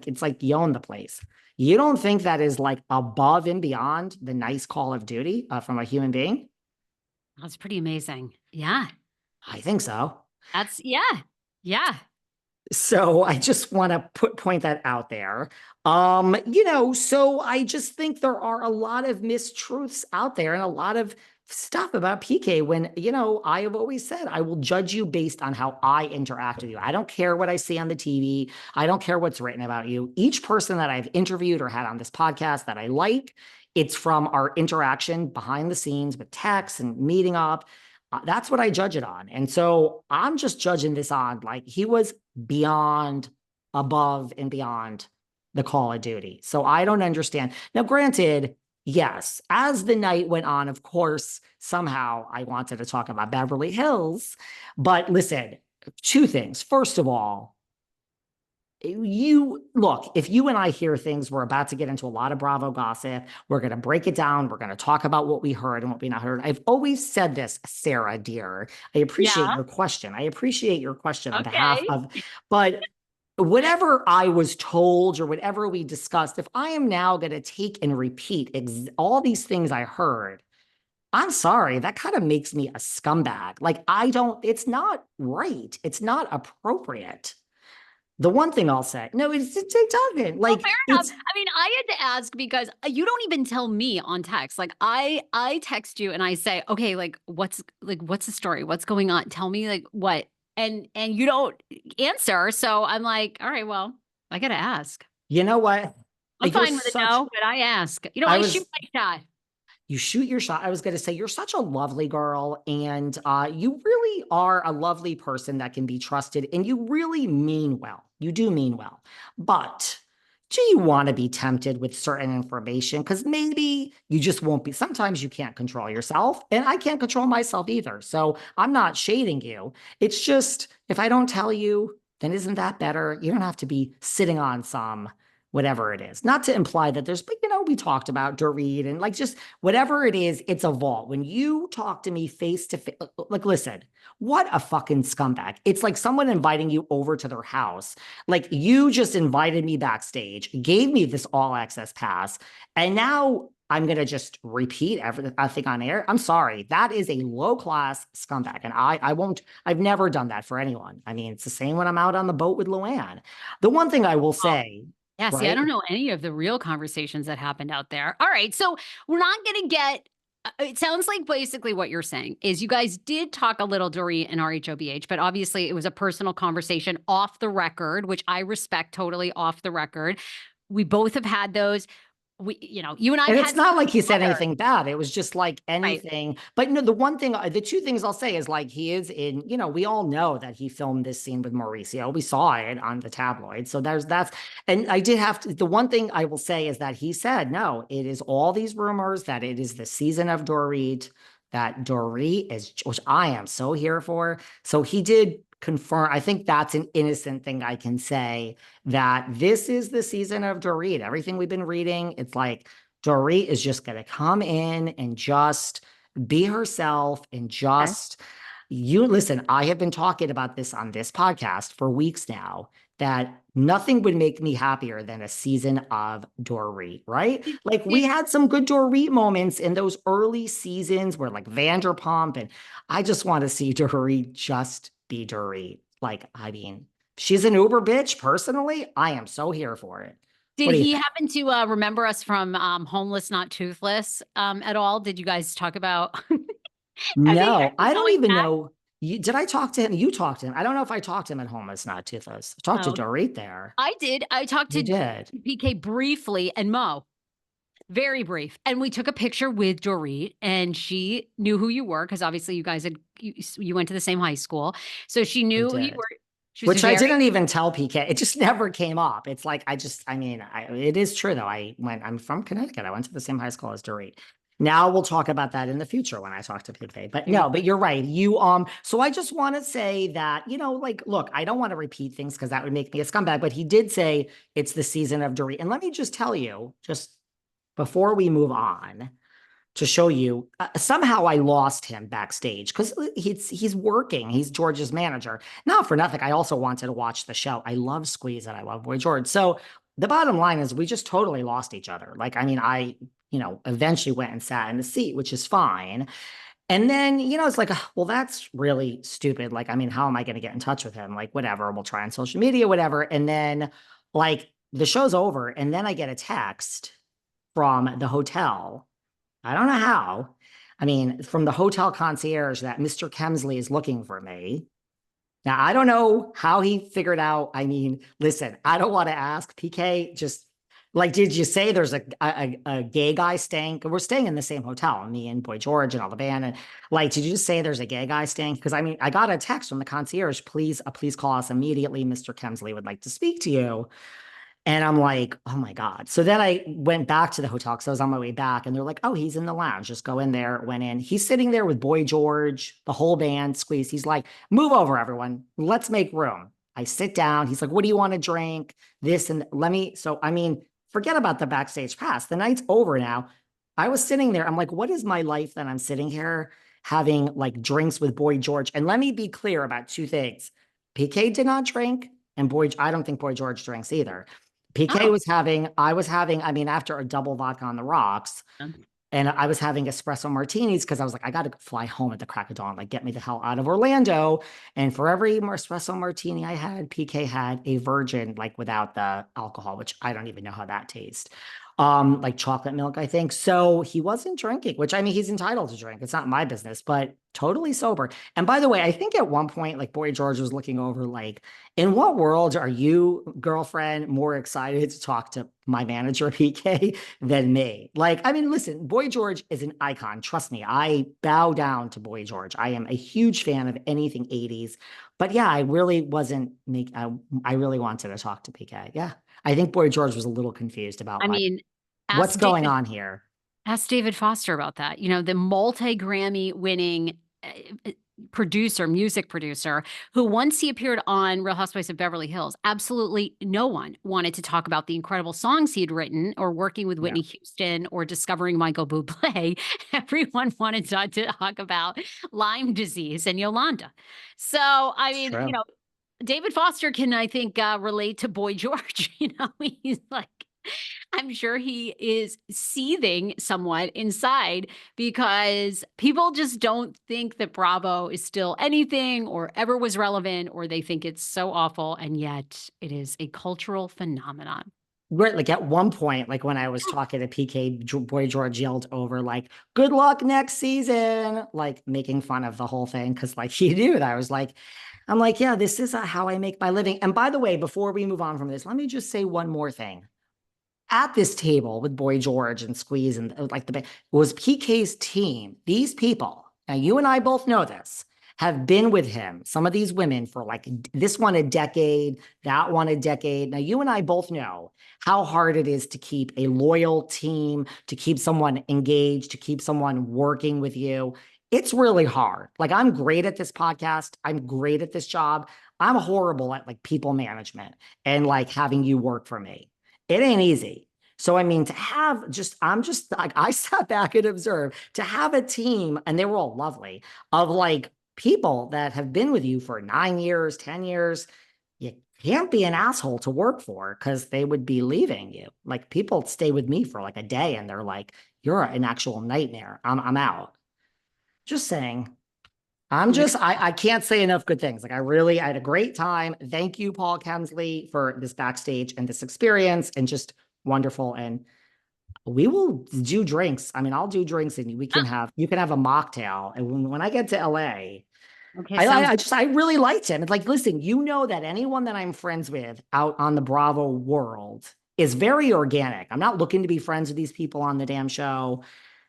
it's like you own the place. You don't think that is like above and beyond the nice call of duty from a human being? That's pretty amazing. Yeah. I think so. Yeah. Yeah. So I just want to point that out there. So I just think there are a lot of mistruths out there and a lot of stuff about PK when, I have always said I will judge you based on how I interact with you. I don't care what I see on the TV. I don't care what's written about you. Each person that I've interviewed or had on this podcast that I like, it's from our interaction behind the scenes with texts and meeting up. That's what I judge it on. And so I'm just judging this on like he was beyond, above and beyond the Call of Duty. So I don't understand. Now, granted, yes, as the night went on, of course, somehow I wanted to talk about Beverly Hills. But listen, two things. First of all, if you and I hear things, we're about to get into a lot of Bravo gossip. We're going to break it down. We're going to talk about what we heard and what we not heard. I've always said this, Sarah, dear. I appreciate your question. I appreciate your question on behalf of, but whatever I was told or whatever we discussed, if I am now going to take and repeat all these things I heard, I'm sorry, that kind of makes me a scumbag. Like, it's not right. It's not appropriate. The one thing I'll say, no, it doesn't. Like, fair enough. I mean, I had to ask because you don't even tell me on text. Like, I text you and I say, okay, what's the story? What's going on? Tell me like what, and you don't answer. So I'm like, all right, well, I gotta ask. You know what? I'm fine with it now, but I ask. I shoot my shot. You shoot your shot. I was going to say, you're such a lovely girl, and you really are a lovely person that can be trusted, and you really mean well. You do mean well. But do you want to be tempted with certain information? Because maybe you just won't be. Sometimes you can't control yourself, and I can't control myself either. So I'm not shading you. It's just, if I don't tell you, then isn't that better? You don't have to be sitting on some whatever it is. Not to imply that but we talked about Dorit and like just whatever it is, it's a vault. When you talk to me face to face, like, listen, what a fucking scumbag. It's like someone inviting you over to their house. Like, you just invited me backstage, gave me this all access pass, and now I'm going to just repeat everything I think on air. I'm sorry. That is a low class scumbag. And I've never done that for anyone. I mean, it's the same when I'm out on the boat with Luann. The one thing I will say, yeah, see, I don't know any of the real conversations that happened out there. All right, so we're not going to get, it sounds like basically what you're saying is you guys did talk a little Dorit and RHOBH, but obviously it was a personal conversation off the record, which I respect totally off the record. We both have had those. You and I. And it's not like he said anything bad. It was just like anything. Right. But no, the two things I'll say is like he is in, we all know that he filmed this scene with Mauricio. We saw it on the tabloid. So and I did have to, the one thing I will say is that he said, no, it is all these rumors that it is the season of Dorit, that Dorit is, which I am so here for. So he did confirm. I think that's an innocent thing I can say, that this is the season of Dorit. Everything we've been reading, it's like Dorit is just going to come in and just be herself and just, listen, I have been talking about this on this podcast for weeks now, that nothing would make me happier than a season of Dorit, right? Like, we had some good Dorit moments in those early seasons where like Vanderpump, and I just want to see Dorit just be Dorit. Like, I mean, she's an uber bitch. Personally, I am so here for it. Did he happen to remember us from Homeless Not Toothless at all? Did you guys talk about? No, I don't even know. Did I talk to him? You talked to him. I don't know if I talked to him at Homeless Not Toothless. I talked to Dorit there. I did. I talked to PK briefly and Mo. Very brief. And we took a picture with Dorit, and she knew who you were because obviously you guys you went to the same high school. So she knew who you were. Which I didn't even tell PK. It just never came up. It's like, it is true though. I'm from Connecticut. I went to the same high school as Dorit. Now we'll talk about that in the future when I talk to PK. But no, but you're right. So I just want to say that, look, I don't want to repeat things because that would make me a scumbag, but he did say it's the season of Dorit. And let me just tell you, just before we move on, to show you. Somehow I lost him backstage because he's working. He's George's manager. Not for nothing. I also wanted to watch the show. I love Squeeze and I love Boy George. So the bottom line is we just totally lost each other. Like, I mean, I, eventually went and sat in the seat, which is fine. And then, it's like, well, that's really stupid. Like, I mean, how am I going to get in touch with him? Like, whatever, we'll try on social media, whatever. And then, like, the show's over. And then I get a text from the hotel. I don't know how. I mean, from the hotel concierge that Mr. Kemsley is looking for me. Now, I don't know how he figured out. I mean, listen, I don't want to ask PK, just like, did you say there's a gay guy staying? We're staying in the same hotel, me and Boy George and all the band. And like, did you just say there's a gay guy staying? Because I mean, I got a text from the concierge, please call us immediately. Mr. Kemsley would like to speak to you. And I'm like, oh my God. So then I went back to the hotel because I was on my way back and they're like, oh, he's in the lounge. Just go in there. Went in. He's sitting there with Boy George, the whole band, Squeeze. He's like, move over, everyone. Let's make room. I sit down. He's like, what do you want to drink? This and let me. So, I mean, forget about the backstage pass. The night's over now. I was sitting there. I'm like, what is my life that I'm sitting here having like drinks with Boy George? And let me be clear about two things. PK did not drink. And I don't think Boy George drinks either. PK was having, I mean, after a double vodka on the rocks, and I was having espresso martinis because I was like, I got to fly home at the crack of dawn, like get me the hell out of Orlando. And for every espresso martini I had, PK had a virgin, like without the alcohol, which I don't even know how that tastes. Like chocolate milk, I think. So he wasn't drinking, which I mean, he's entitled to drink. It's not my business, but totally sober. And by the way, I think at one point, like Boy George was looking over, like, in what world are you, girlfriend, more excited to talk to my manager, PK, than me? Like, I mean, listen, Boy George is an icon. Trust me, I bow down to Boy George. I am a huge fan of anything 80s. But yeah, I really wasn't I really wanted to talk to PK. Yeah. I think Boy George was a little confused about I like, mean, what's going on here? ask David Foster about that. You know, the multi-Grammy winning music producer, who once he appeared on Real Housewives of Beverly Hills, absolutely no one wanted to talk about the incredible songs he had written or working with Whitney Houston or discovering Michael Bublé. Everyone wanted to talk about Lyme disease and Yolanda. So, I mean, you know, David Foster can, I think, relate to Boy George. You know, he's like, I'm sure he is seething somewhat inside because people just don't think that Bravo is still anything or ever was relevant, or they think it's so awful. And yet it is a cultural phenomenon. Right, like at one point, like when I was talking to PK, Boy George yelled over, like, good luck next season, like making fun of the whole thing. Cause like he knew that I was like, I'm like, yeah, this is how I make my living. And by the way, before we move on from this, let me just say one more thing. At this table with Boy George and Squeeze and like was PK's team. These people, now you and I both know this, have been with him, some of these women, for like this one a decade, that one a decade. Now you and I both know how hard it is to keep a loyal team, to keep someone engaged, to keep someone working with you. It's really hard. Like, I'm great at this podcast. I'm great at this job. I'm horrible at like people management and like having you work for me. It ain't easy. So, I mean, to have I'm just like, I sat back and observed to have a team, and they were all lovely, of like people that have been with you for 9 years, 10 years. You can't be an asshole to work for because they would be leaving you. Like, people stay with me for like a day and they're like, you're an actual nightmare. I'm out. Just saying. I can't say enough good things. Like, I had a great time. Thank you, Paul Kemsley, for this backstage and this experience, and just wonderful. And we will do drinks. I mean, I'll do drinks and you can have a mocktail. And when I get to LA, Okay, I really liked him. It's like, listen, you know that anyone that I'm friends with out on the Bravo world is very organic. I'm not looking to be friends with these people on the damn show.